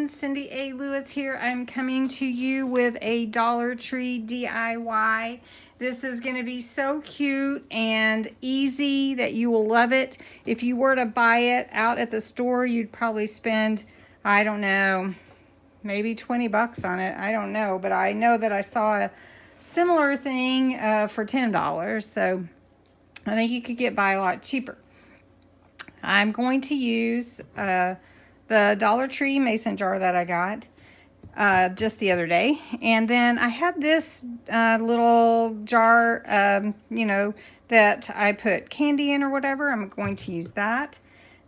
friends, Cindy A. Lewis here. I'm coming to you with a Dollar Tree DIY. This is going to be so cute and easy that you will love it. If you were to buy it out at the store, you'd probably spend, I don't know, maybe 20 bucks on it. I don't know, but I know that I saw a similar thing for $10. So I think you could get by a lot cheaper. I'm going to use the Dollar Tree mason jar that I got just the other day. And then I had this little jar, you know, that I put candy in or whatever. I'm going to use that.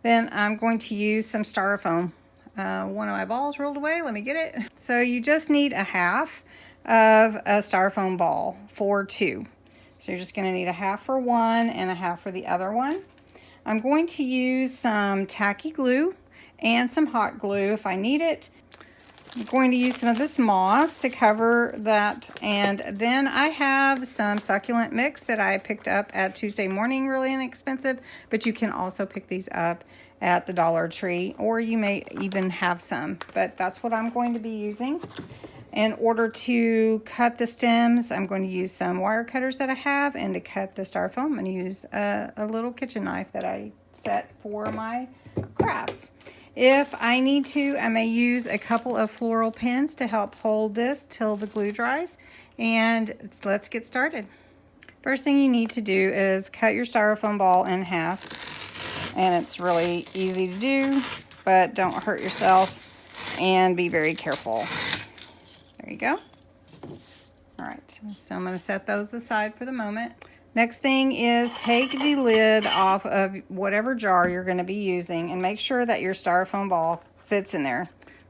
Then I'm going to use some styrofoam. One of my balls rolled away. Let me get it. So you just need a half of a styrofoam ball for two. So you're just going to need a half for one and a half for the other one. I'm going to use some tacky glue and some hot glue if I need it. I'm going to use some of this moss to cover that. And then I have some succulent mix that I picked up at Tuesday Morning, really inexpensive, but you can also pick these up at the Dollar Tree, or you may even have some, but that's what I'm going to be using. In order to cut the stems, I'm going to use some wire cutters that I have, and to cut the styrofoam, I'm going to use a little kitchen knife that I set for my crafts. If I need to, I may use a couple of floral pins to help hold this till the glue dries, and let's get started. First thing you need to do is cut your styrofoam ball in half, and it's really easy to do, but don't hurt yourself and be very careful. There you go. All right, so I'm going to set those aside for the moment. Next thing is take the lid off of whatever jar you're going to be using and make sure that your styrofoam ball fits in there.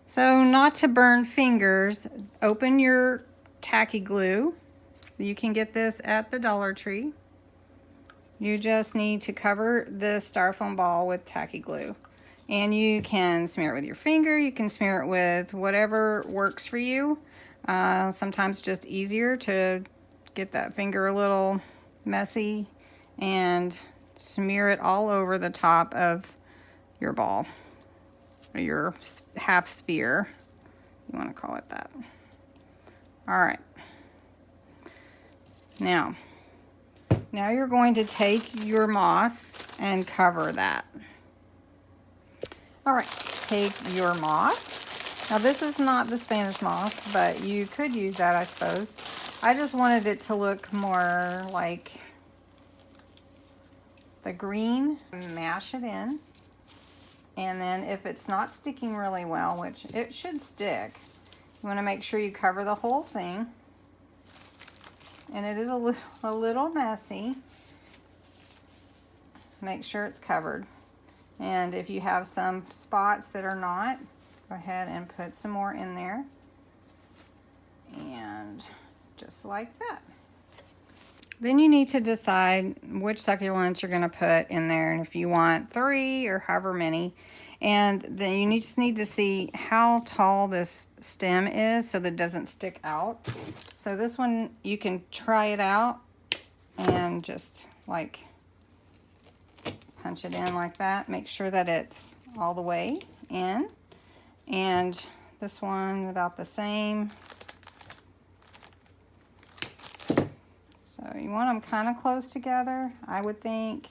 So not to burn fingers, open your tacky glue. You can get this at the Dollar Tree. You just need to cover the styrofoam ball with tacky glue. And you can smear it with your finger. You can smear it with whatever works for you. Sometimes just easier to get that finger a little messy and smear it all over the top of your ball, or your half sphere, you want to call it that. All right. Now you're going to take your moss and cover that. All right, take your moss. Now this is not the Spanish moss, but you could use that, I suppose. I just wanted it to look more like the green. Mash it in. And then if it's not sticking really well, which it should stick, you want to make sure you cover the whole thing. And it is a little messy. Make sure it's covered. And if you have some spots that are not, go ahead and put some more in there. And just like that. Then you need to decide which succulents you're going to put in there, and if you want 3 or however many. And then you just need to see how tall this stem is so that it doesn't stick out. So this one, you can try it out and just like punch it in like that. Make sure that it's all the way in. And this one about the same. So you want them kind of close together, I would think,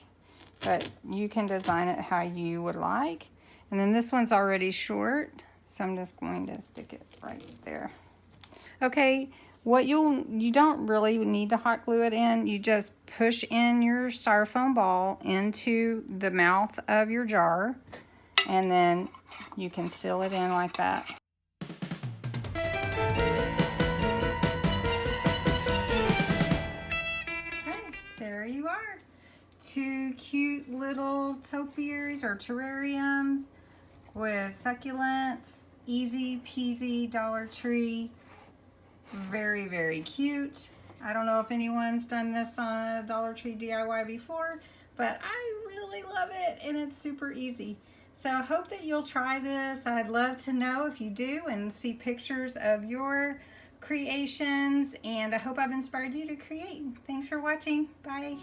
but you can design it how you would like. And then this one's already short, so I'm just going to stick it right there. Okay, what you don't really need to hot glue it in. You just push in your styrofoam ball into the mouth of your jar, and then you can seal it in like that. There you are. 2 cute little topiaries or terrariums with succulents. Easy peasy Dollar Tree. Very, very cute. I don't know if anyone's done this on a Dollar Tree DIY before, but I really love it and it's super easy. So I hope that you'll try this. I'd love to know if you do and see pictures of your creations, and I hope I've inspired you to create. Thanks for watching. Bye.